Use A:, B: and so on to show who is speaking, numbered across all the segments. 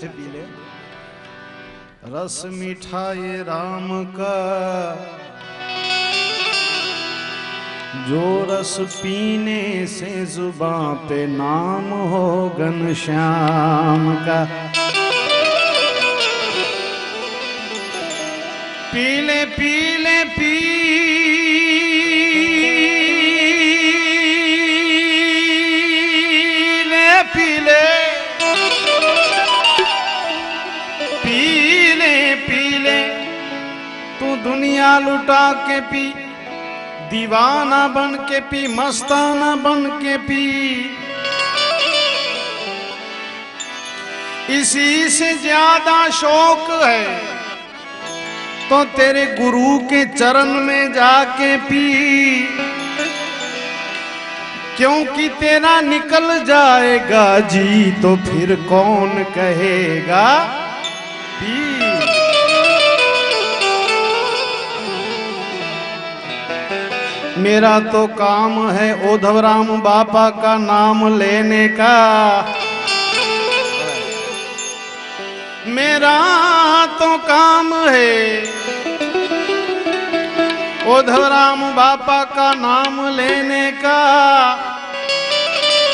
A: से पी ले। रस मीठा ये राम का, जो रस पीने से जुबां पे नाम हो घनश्याम का। पीले पीले पीले पीले पीले पीले, तू दुनिया लुटा के पी, दीवाना बन के पी, मस्ताना बन के पी। इसी से ज्यादा शौक है तो तेरे गुरु के चरण में जाके पी, क्योंकि तेरा निकल जाएगा जी तो फिर कौन कहेगा पी। मेरा तो काम है उद्धव राम बापा का नाम लेने का, मेरा तो काम है उद्धव राम बापा का नाम लेने का,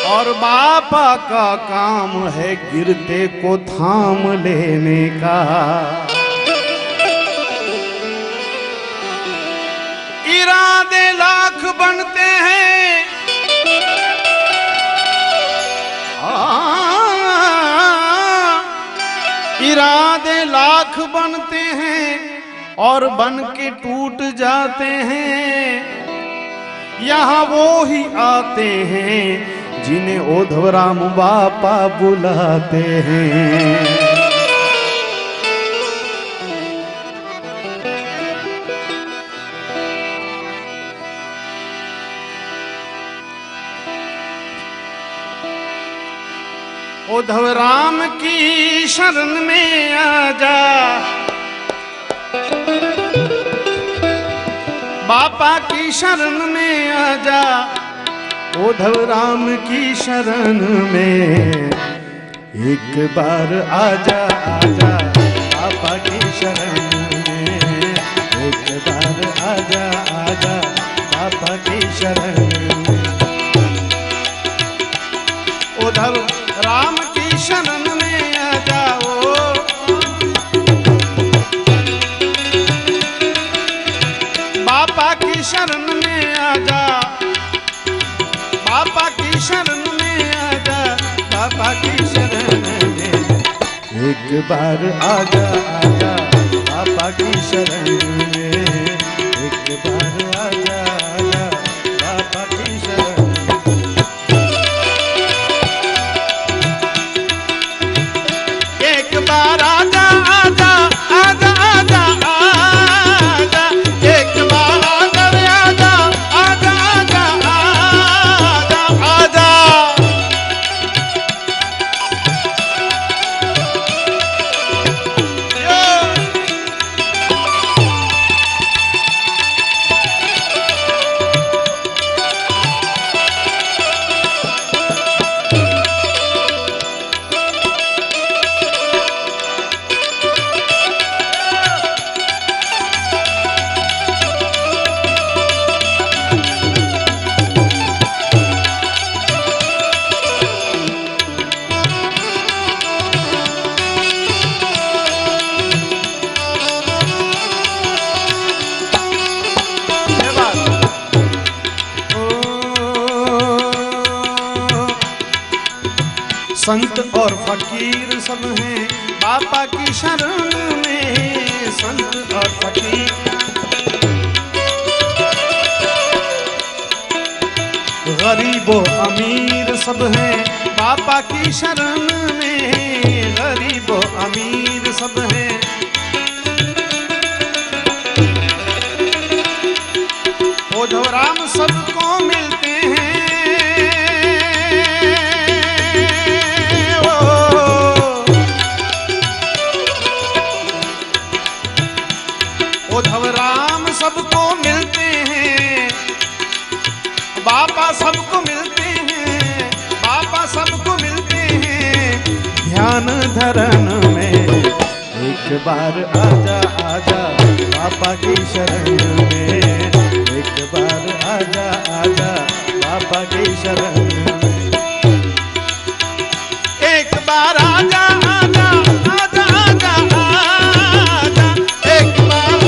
A: और बापा का काम है गिरते को थाम लेने का। इरादे लाख बनते हैं, इरादे लाख बनते हैं और बन के टूट जाते हैं। यहाँ वो ही आते हैं जिन्हें उद्धव राम बापा बुलाते हैं। उद्धव राम की शरण में आजा, बापा की शरण में आजा, उद्धव राम की शरण में एक बार आजा आजा, बापा की शरण में एक बार आजा आजा, बापा की शरण में। उद्धव राम की शरण में आ जाओ, बापा की शरण में आ जा, बापा की शरण में आ जा, बापा की शरण में एक बार आजा आजा, बापा की शरण में एक बार आजा आजा, बापा की शरण में। एक बार आजा आजा आजा आजा आजा, एक बार आजा आजा आजा आजा आजा आजा। संत और फकीर सब हैं बापा की शरण में, संत और फकीर। गरीब और अमीर सब हैं बापा की शरण में, गरीब और अमीर सब हैं। उद्धव राम सबको मिलते हैं, उद्धव राम सबको मिलते हैं, बापा सबको मिलते हैं, बापा सबको मिलते हैं। ध्यान ध्यान धरन में। एक बार आजा आजा बाबा की शरण में, एक बार आजा आजा बाबा की शरण में। एक बार आजा आजा आजा आजा आजा, एक बार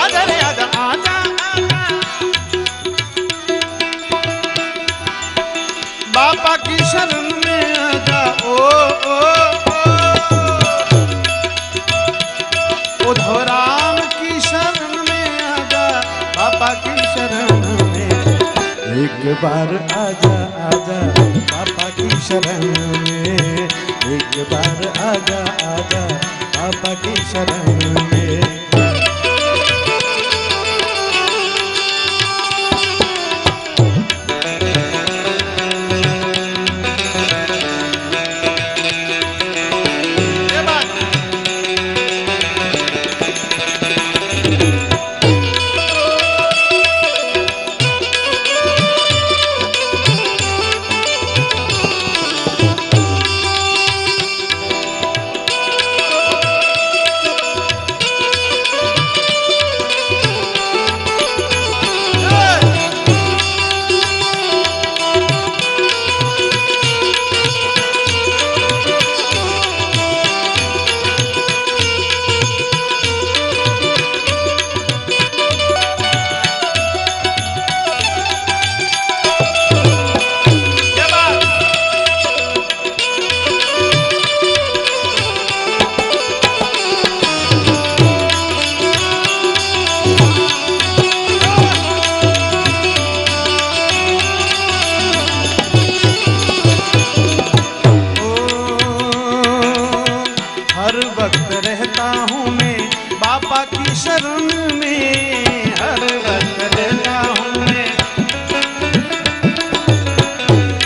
A: आजा रे आजा आजा आजा बाबा की शरण में आजा। उद्धव राम की शरण में आजा बाबा की शरण में। एक बार आजा आजा बाबा की शरण में, एक बार आजा आजा बाबा की शरण में।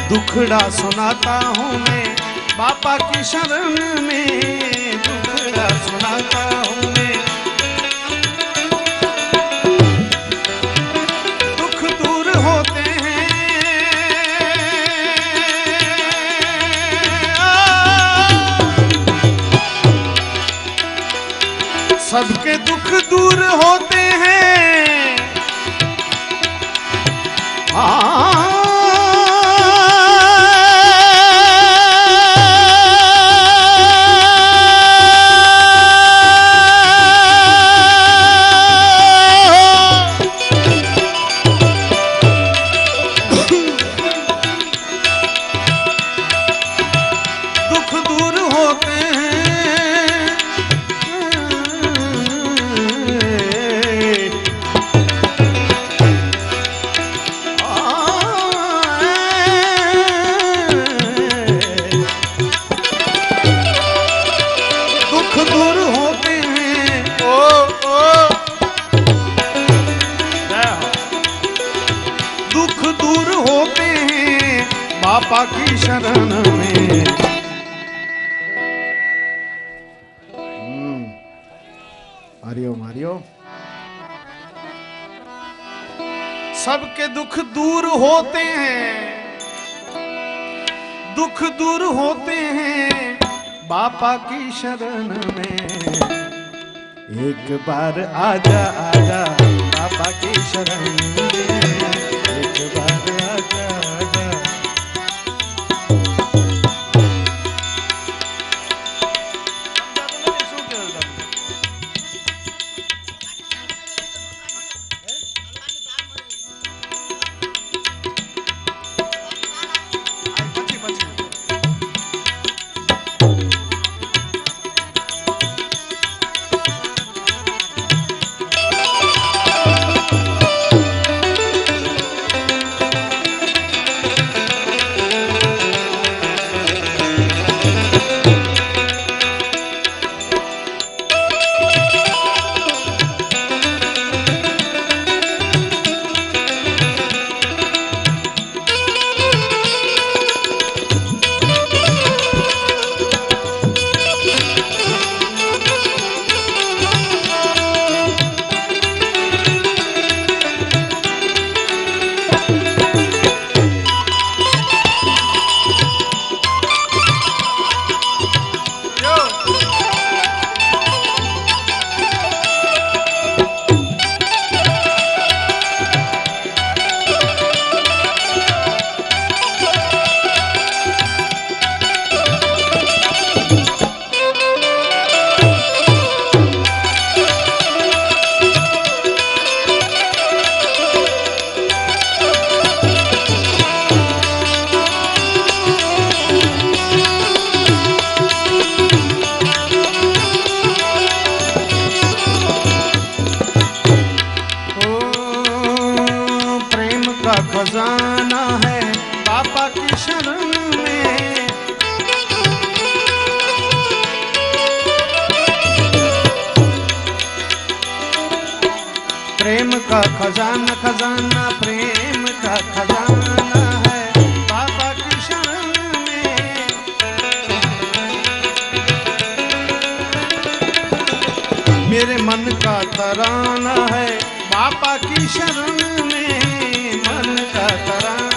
A: दुखड़ा सुनाता हूँ मैं बाबा की शरण में, दुखड़ा सुनाता हूँ मैं। दुख दूर होते हैं सबके दुख दूर होते हैं। बाबा की शरण में। हरिओम हरिओम। सबके दुख दूर होते हैं, दुख दूर होते हैं बाबा की शरण में। एक बार आजा आजा बाबा की शरण में, एक बार आजा आजा। का खजाना खजाना प्रेम का खजाना है बाबा की शरण में। मेरे मन का तराना है बाबा की शरण में, मन का तराना।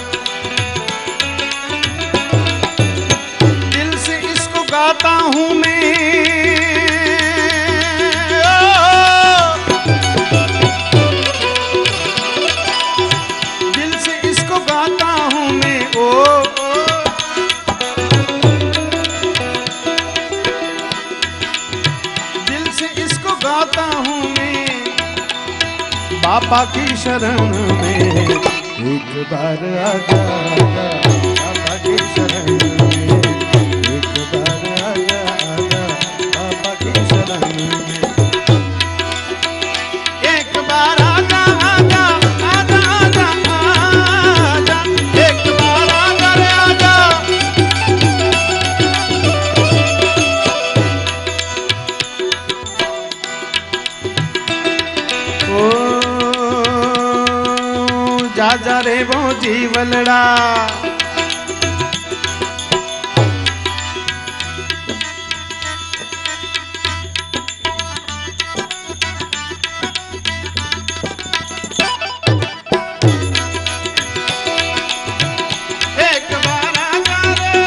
A: दिल से इसको गाता हूँ मैं, बाबा की शरण में। एक बार आजा बाबा की शरण में, एक बार आजा बाबा की शरण में। एक बार आजा आजा आजा आजा आजा, एक बार आजा रे आजा। जा रे वो जीवलड़ा, एक बार आजा रे।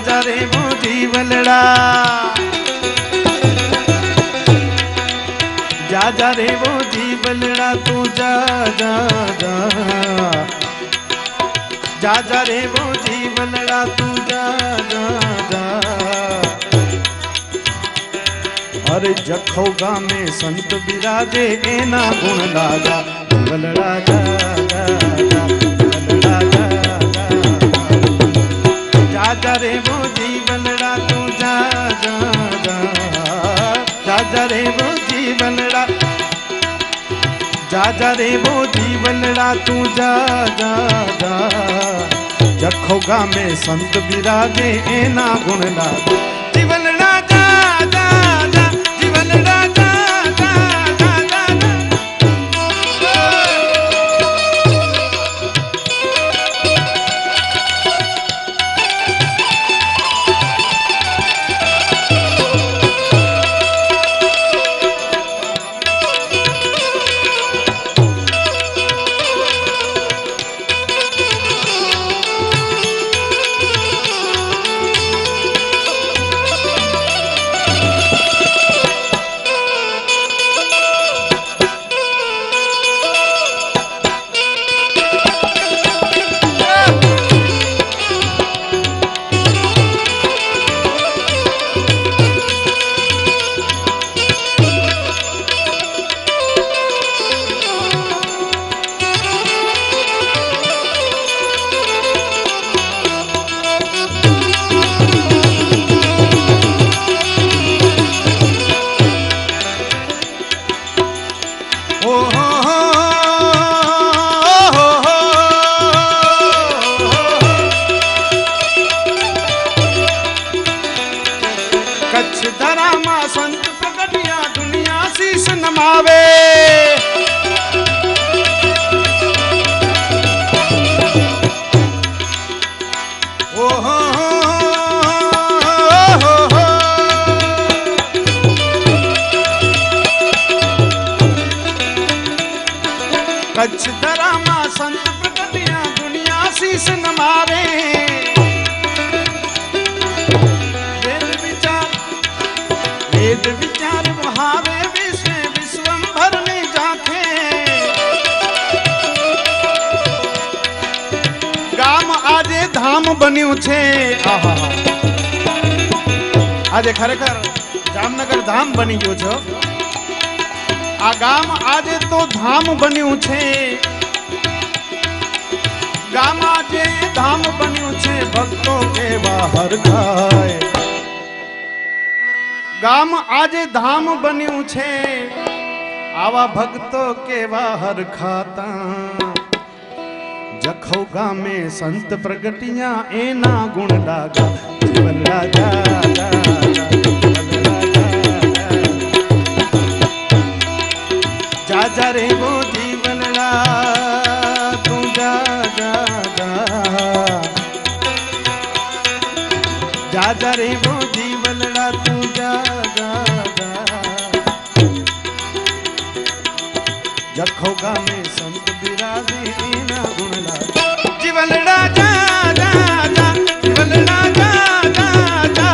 A: जा रे वो जीवलड़ा, जा रे वो जीवलड़ा तू जा जा जा, जा रे वो जीवलड़ा तू जा जा जा। अरे जखौगा में संत विराजे एना गुण लागा, जीवलड़ा जा जा जा, जीवलड़ा जा जा रे वो जीवलड़ा तू जा जा जा रे वो जीवलड़ा, जा रे वो जीवलड़ा तू जा जा जा। जखौगा में संत विराजे एना गुण लागे, जीवलड़ा जा जा जा, जीवलड़ा जा जा जा जा। બન્યું છે આહા આજે ખરેખર જામનગર ધામ બની ગયું છે આ ગામ આજે તો ધામ બન્યું છે ગામ આજે ધામ બન્યું છે ભક્તો કેવા હરખાય ગામ આજે ધામ બન્યું છે આવા ભક્તો કેવા હરખાતા જખૌ ગામે સંત પ્રગટિયા એના ગુણ લાગા જીવન રાજા जा जा रे वो जीवन ला तू जा जा जा जा जा रे वो जीवन ला तू जा जा जा जखोगा में संत बिराजे ना गुण ला जीवन ला जा जा जा जीवन ला जा जा जा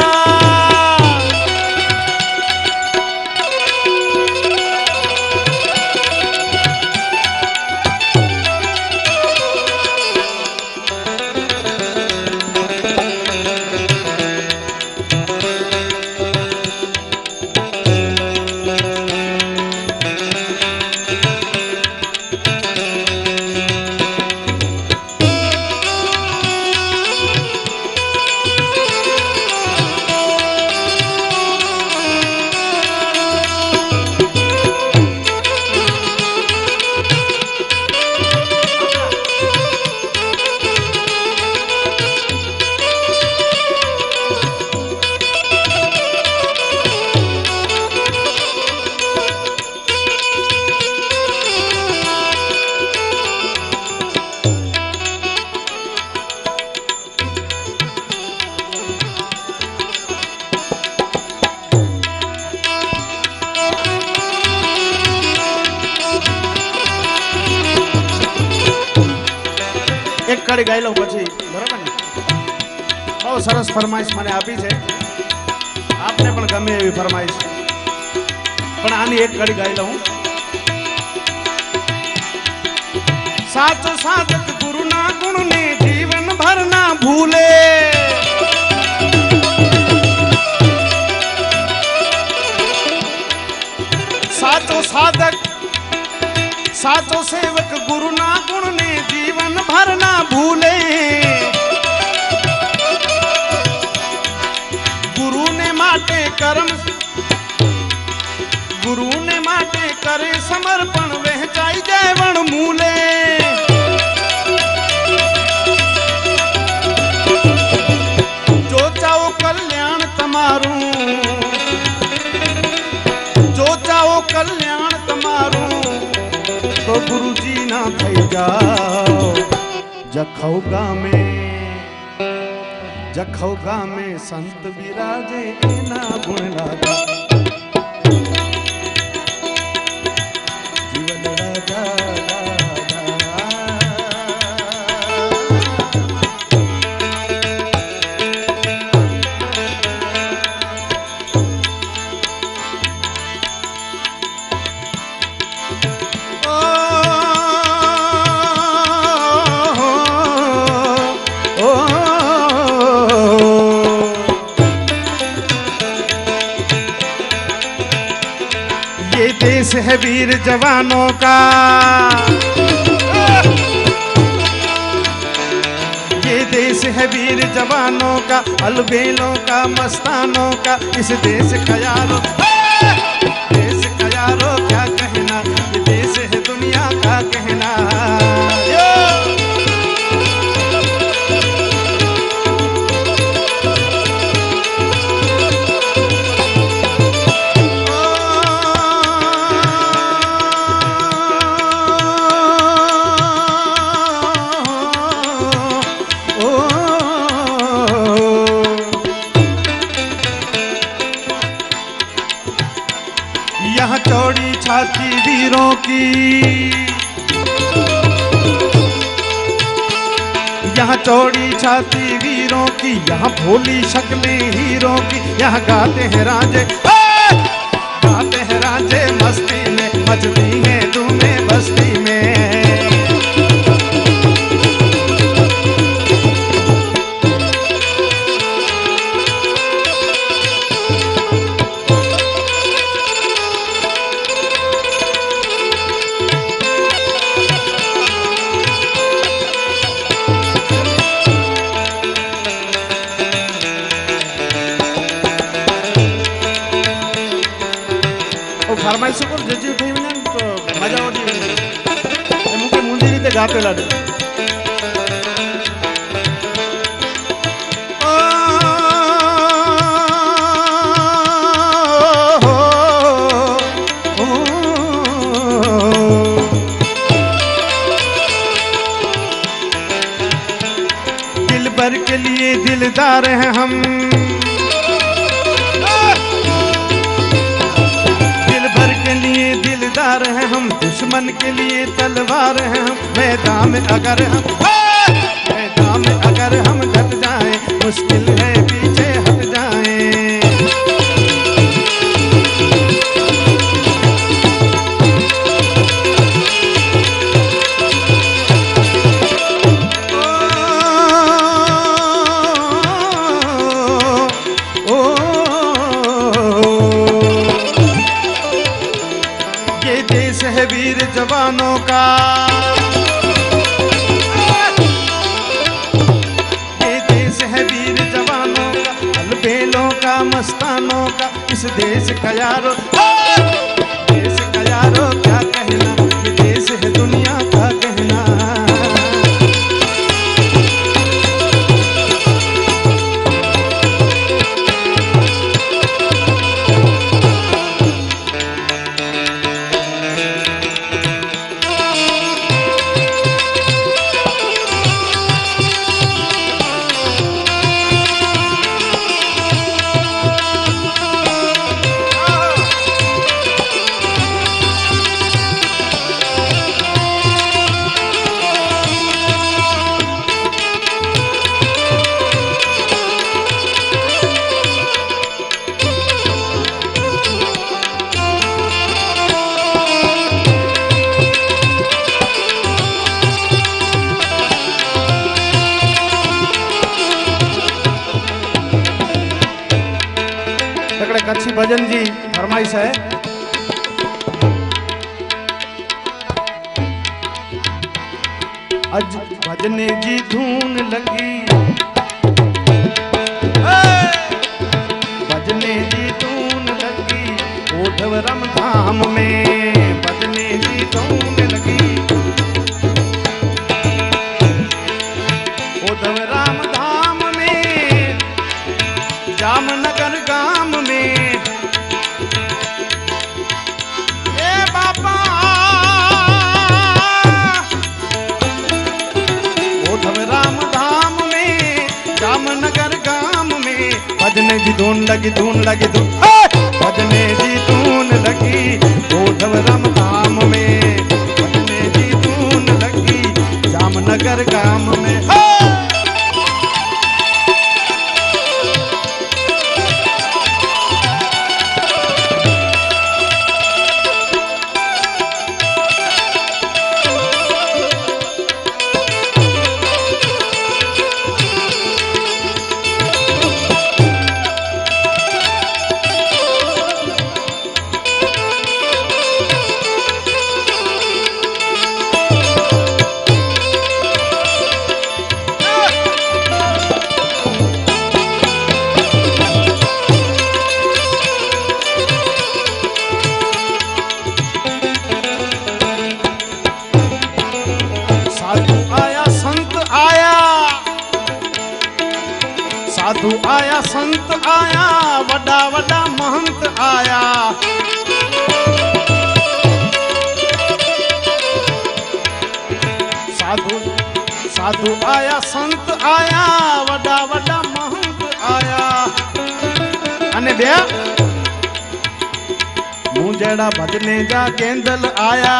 A: एक कड़ी गाई लो पछी बराबर ने बहुत सरस फरमाइश मैंने आपी है आपने पण गमे एवी फरमाइश पण आनी एक कड़ी गाई लऊं साचो साधक गुरु ना गुण ने जीवन भर ना भूले साचो साधक साचो सेवक गुरु ना गुण ने जीवन भर ना भूले गुरु ने माटे कर्म गुरु ने माटे करे समर्पण वहचाई जैवण मूले जो चाहो कल्याण तमारू जो चाहो कल्याण तमारू तो गुरुजी ना थई जाओ जखौगा में संत विराजे एना गुण लागा जीवन राजा देश है वीर जवानों का ये देश है वीर जवानों का अलबेलों का मस्तानों का इस देश का यारो क्या कहना ये देश है दुनिया का कहना यहाँ चौड़ी छाती वीरों की यहाँ चौड़ी छाती वीरों की यहाँ भोली शक्लें हीरों की यहाँ गाते हैं राजे मस्ती में मचती हैं धूमें बस्ती में गाते लाडो दिल भर के लिए दिलदार हैं हम, दिल भर के लिए दिलदार हैं हम, दुश्मन के लिए तलवार हैं हम। मैदान में अगर हम डट जाएं, मुश्किल है पीछे हट जाएं। ये देश है वीर जवानों का, मस्तानों का। इस देश का यारो, देश का यारो क्या कहना, ये देश है दुनिया का कहना। कच्छी भजन जी फरमाइश है। अज भजने जी धून लगी, भजने जी धून लगी ओढ़व रम धाम में, भजने जी धून लगी ओढ़व राम धाम में, जामनगर गाम में। ए बाबा ओढ़व राम धाम में, जामनगर गाम में। भजने जी धून लगी, धून लगी, धून, भजने जी धून लगी ओढ़व राम धाम में, भजने जी धून लगी जामनगर गाम में। साधु आया, संत आया, वड्डा वड्डा महंत आया। साधु आया, संत आया, वड्डा वड्डा महंत आया। अने बे मूं जड़ा भजने जा केंदल आया,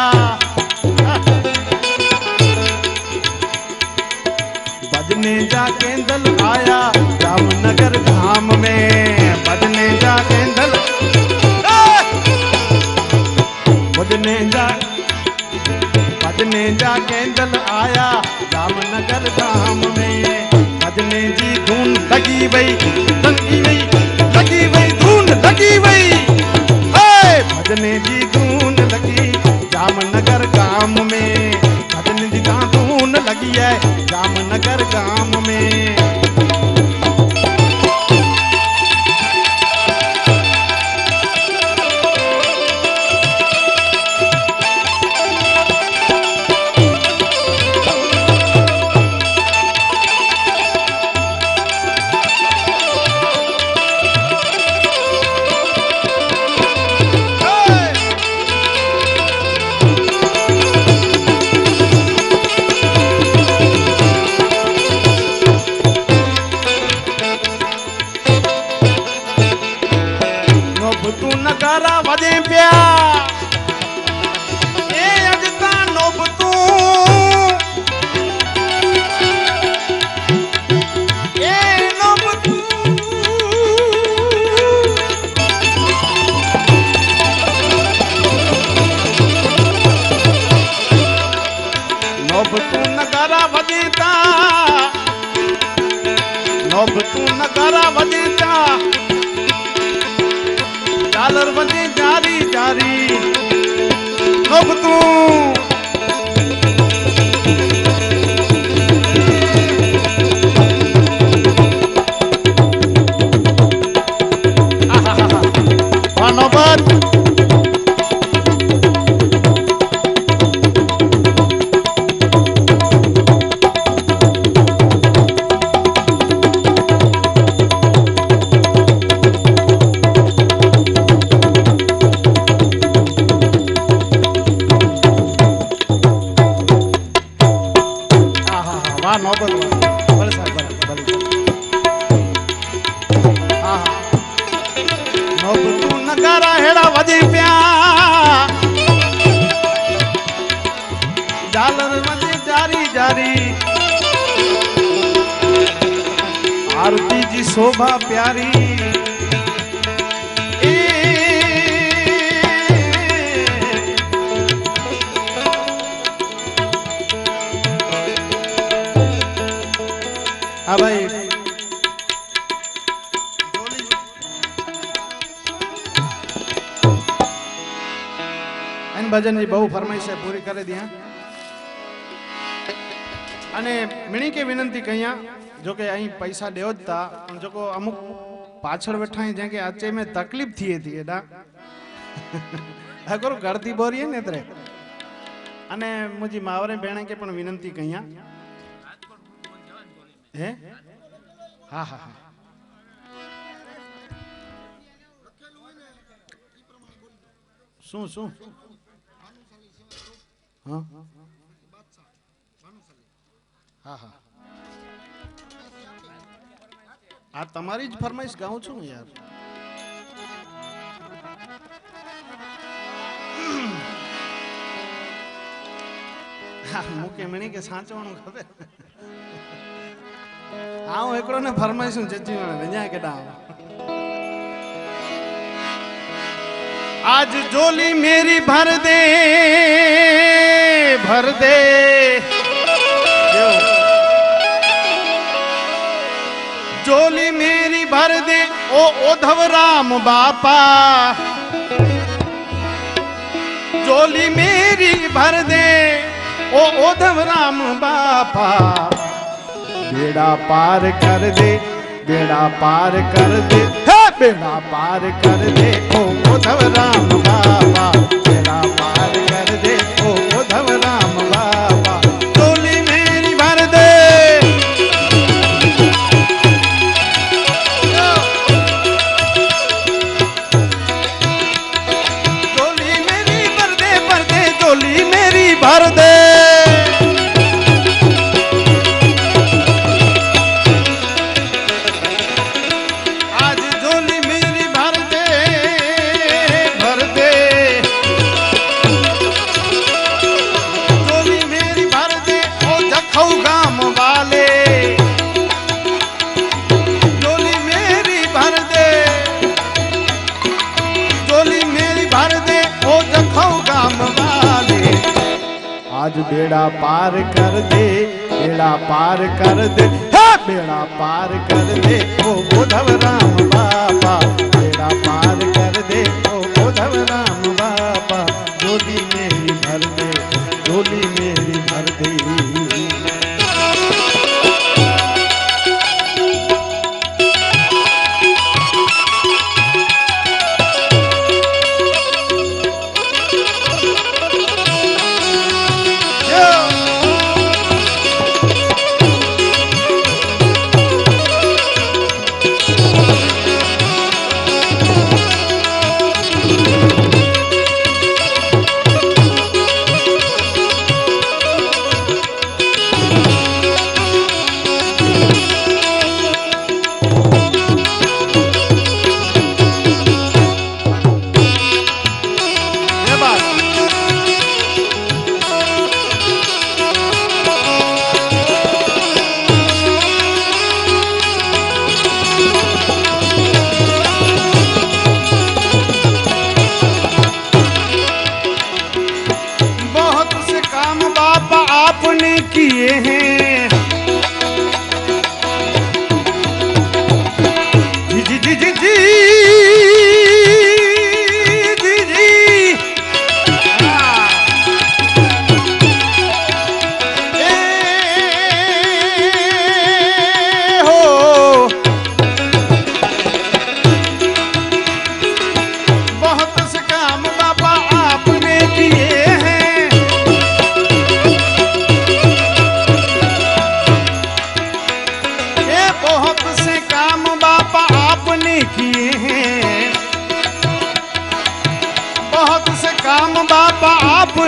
A: भजने जा केंदल आया जामनगर धाम में, भजने जा केंदल, भजने जा केंदल आया जामनगर धाम में। भजने जी धून लगी वही, लगी वही, लगी वही धून लगी वही, भजने जी धून लगी जामनगर गाम में। भजने जी का धून लगी है जामनगर गाम में। नौबतू नगारा वजे ता झालर वजे जारी जारी नौबतू नौबत नगारा हेड़ा वजे पिया झालर वजे जारी जारी आरती जी शोभा प्यारी हाँ भाई भजन जी बहु फरमाइश पूरी कर दिया अने मिणी के विनंती कया जो के अहीं पैसा देओ था जो को अमुक पाछड़ बैठा है जेके अचे में तकलीफ थी थी एडा अगर गड़ती बोरी है नेत्रे अने मुजी मावरे बेणे के पण विनंती कया है हां हां हां શું શું हाँ हाँ हाँ आ तमारी ज फरमाइश गाऊं छू यार मुके मणी के साचवणो खबे आऊं एकड़ो ने फरमाइशू जजी वणा केडा आज झोली मेरी भर दे झोली मेरी भर दे ओ उद्धव राम बापा झोली मेरी भर दे ओ उद्धव राम बापा बेड़ा पार कर दे बेड़ा पार कर दे बेड़ा पार कर दे ओ उद्धव राम बाबा बेड़ा पार कर दे ओ उद्धव राम बाबा झोली मेरी भर दे झोली मेरी भर दे झोली मेरी भर दे आज बेड़ा पार कर दे बेड़ा पार कर दे बेड़ा पार कर दे ओ उद्धव राम बाबा बेड़ा पार कर दे ओ उद्धव राम बाबा झोली मेरी भर दे झोली मेरी भर दे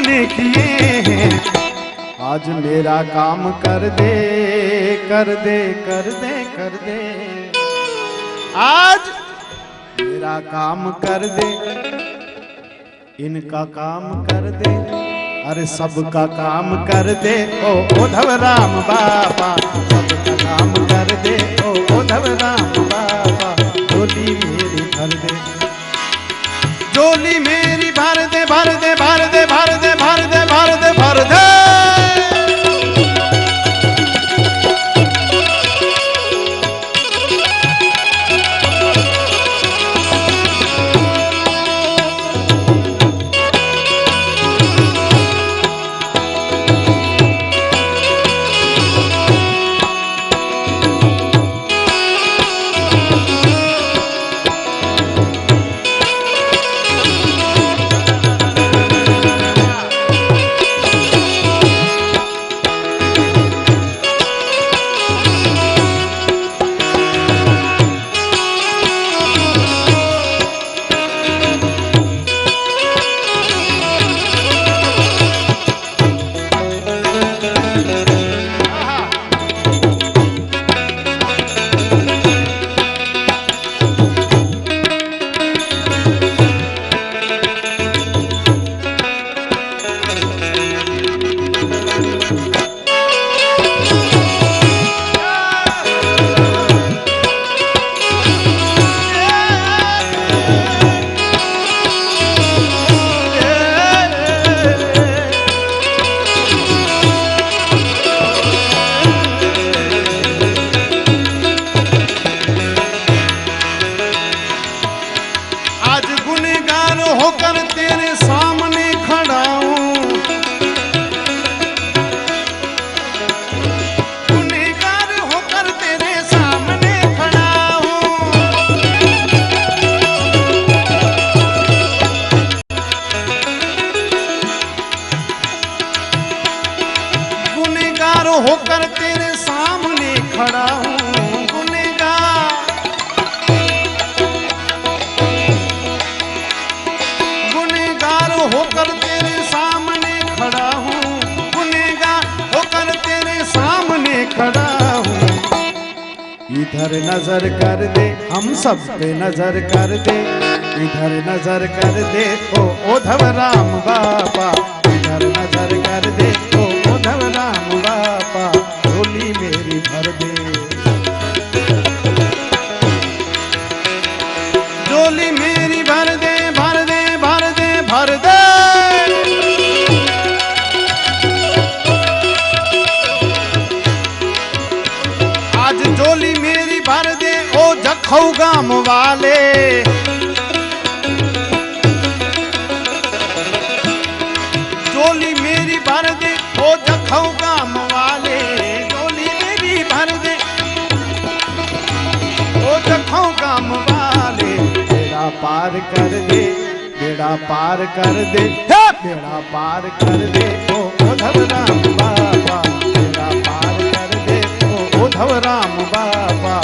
A: आपने किए हैं। आज मेरा काम कर दे कर दे कर दे कर दे, आज मेरा काम कर दे, इनका काम कर दे, अरे सबका काम कर दे ओ उद्धव राम बाबा, सबका काम कर दे ओ उद्धव राम बाबा। झोली मेरी भर दे, झोली मेरी भर दे भर दे भर दे भर दे भर दे भर दे भर दे। होकर तेरे सामने खड़ा हूँ, गुनहगार होकर तेरे सामने खड़ा हूँ। गुनहगार होकर तेरे सामने खड़ा हूँ, होकर तेरे सामने खड़ा हूँ, गुनहगार होकर तेरे सामने खड़ा हूँ। इधर नजर कर दे, हम सब पे नजर कर दे, इधर नजर कर दे ओ उद्धव राम बाबा, इधर नजर कर दे ओ उद्धव राम बाबा। झोली मेरी भर दे, झोली मेरी भर दे भर दे भर दे भर दे। आज झोली मेरी भर दे ओ जखौ गाम वाले, झोली मेरी भर दे ओ जखौ गाम वाले, झोली मेरी भर दे ओ जखौ गाम वाले। बेड़ा पार कर दे, बेड़ा पार कर दे, बेड़ा पार कर दे ओ उद्धव राम बाबा, बेड़ा पार कर दे ओ उद्धव राम बाबा।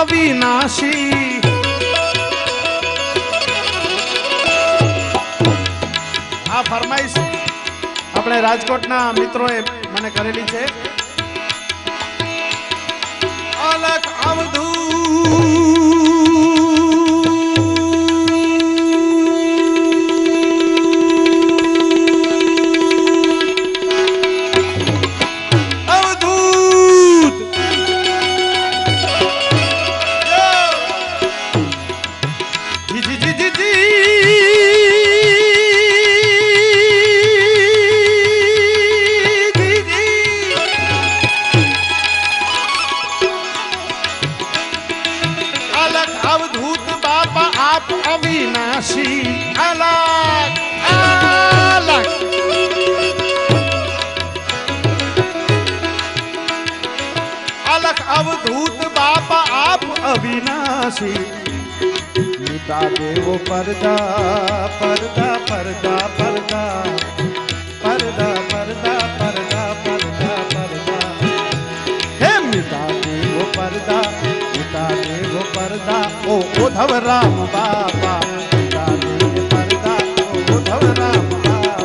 A: અવિનાશી આ ફરમાઈશ આપણે રાજકોટના મિત્રોએ મને કરેલી છે. અલખ અવધૂત अवधूत बाबा आप अविनाशी अलग अलग अलग अवधूत बाबा आप अविनाशी मिटा दे वो पर्दा पर्दा पर्दा पर्दा पर्दा पर्दा पर्दा पर्दा पर्दा हे मिटा दे वो पर्दा मिटा दे वो पर्दा ओ उद्धव राम बाबा मिटा दे वो पर्दा ओ उद्धव राम बाबा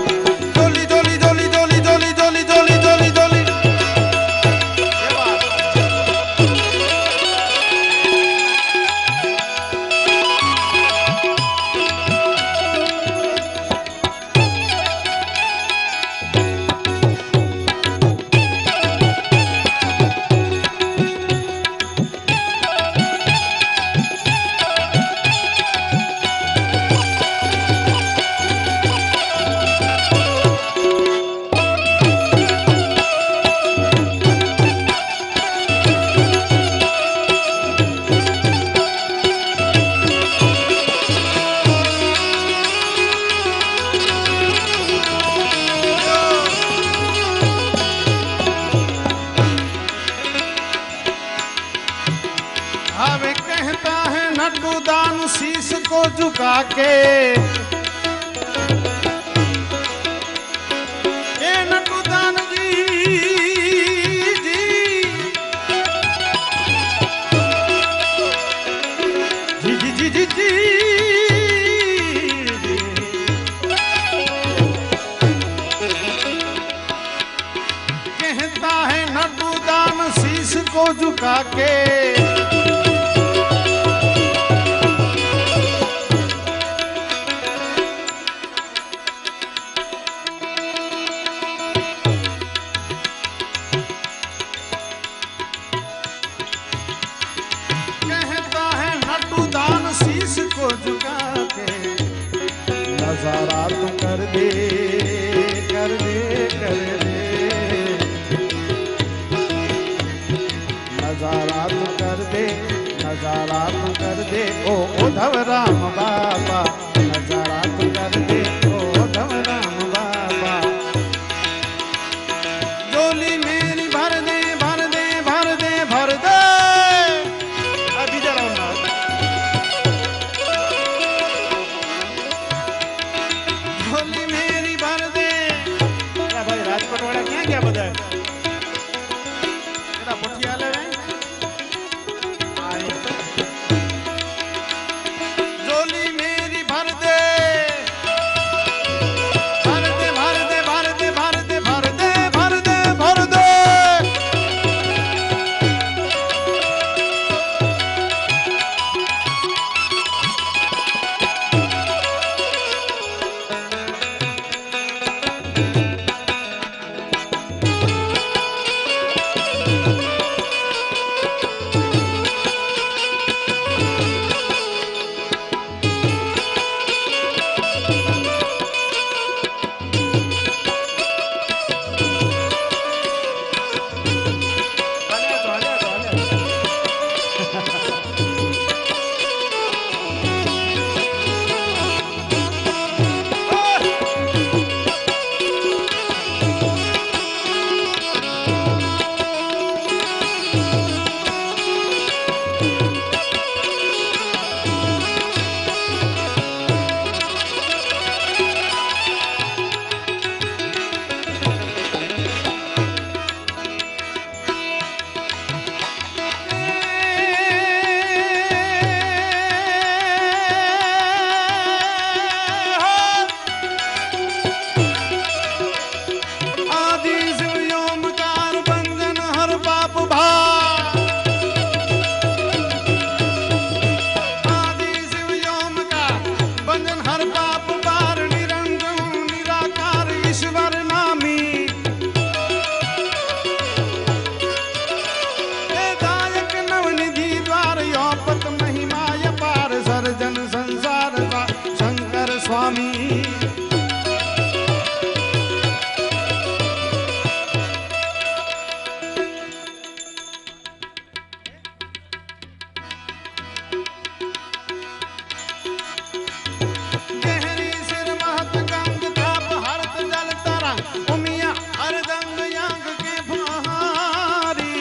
A: डोली डोली डोली डोली डोली डोली डोली डोली डोली ये बात हमें कहता है नटू दान शीश को झुका के ए नटू दान जी जी जी जी जी जी जी कहता है नटू दान शीश को झुका के शीश को झुका के नजारा तू कर दे कर दे कर दे नजारा तू कर दे नजारा तू कर दे ओ उद्धव राम बाबा नजारा तू कर दे ओ उद्धव राम बाबा डोली मेरी भर दे भर दे भर दे भर दे अभी जरा होली मेरी स्वामी। गहरी सिर महत गंग ताप हरत जल तरंग उमिया अरदंग यांग के भारी।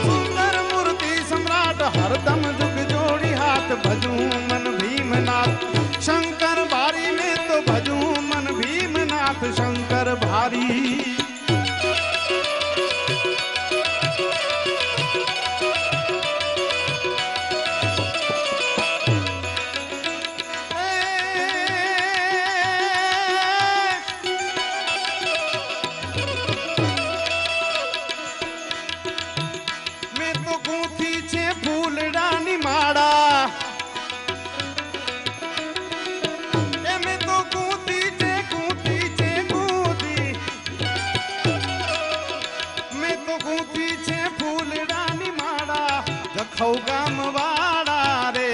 A: सुंदर मूर्ति सम्राट हरदम जुग जोड़ी हाथ भजूं मन भीमनाथ शंकर भारी में तो भजूं मन भीमनाथ शंकर भारी। गाम वाड़ा रे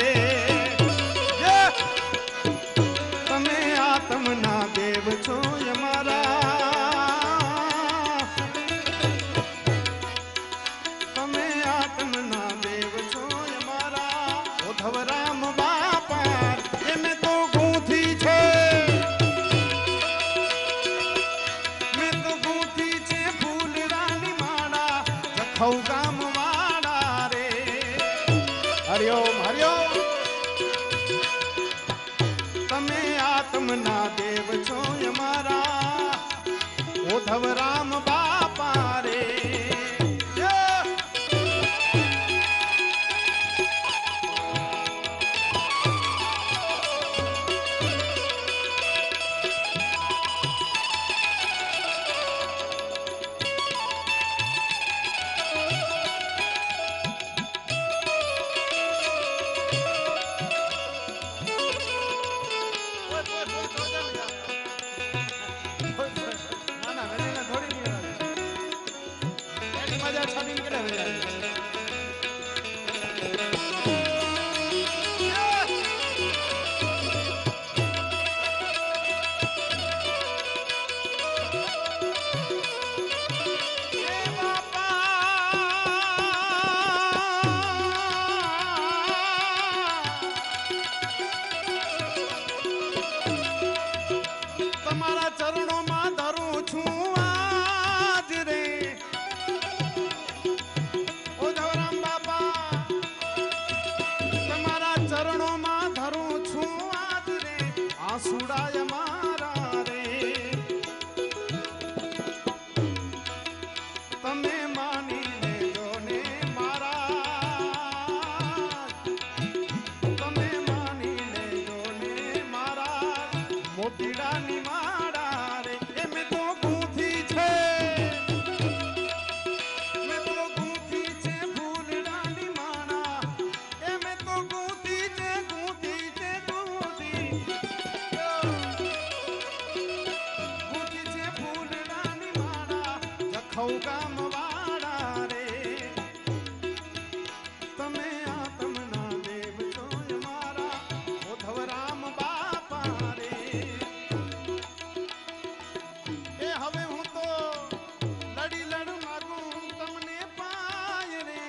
A: तमे आत्म ना देव छो यमारा। तमे आत्म ना देव छो यमारा। उद्धव राम बापा एमे तो गूंथी छे। मैं तो गूंथी छे फूल रानी माड़ा जखौ गाम हरिओम हरिओम। तमे आत्म ना देव छो यमारा उद्धव राम बापा रे। चरणों में धरूं छू आज रे उद्धव राम बाबा। तुम्हारा चरणों में धरूं छू आज रे आंसुड़ा मारा रे। तमे मानी ले जो ने मारा। तमे मानी ले जो ने मारा मोतीड़ा नी मारा रे। एमे तो गूंथी छे। मैं तो गूंथी छे फूल डाली माना। एमे तो गूंथी छे गूंथी छे गूंथी। गूंथी छे फूल डाली माना जखौ गाम वाड़ा रे। तमे आत्म ना देव छो यमारा उद्धव राम बापा रे। હવે હું તો લડી લડું માગું તમને પાય રે।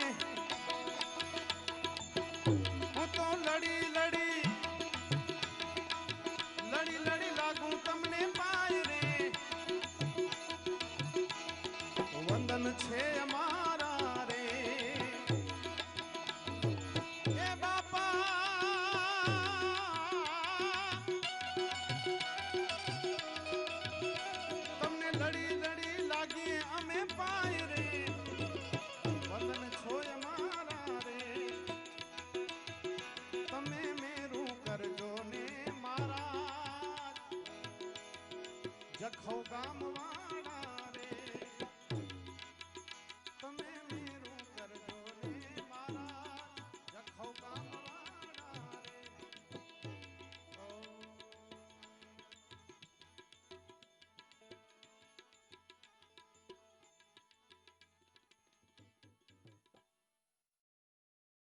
A: હું તો લડી લડી લાગું તમને પાય રે। વંદન છે અમારા રે એ બાપા। लड़ी लड़ी लागी अमे पाय रे वंदन छो यमारा रे। तमे मेरू कर जो ने मारा जखौ गाम वा।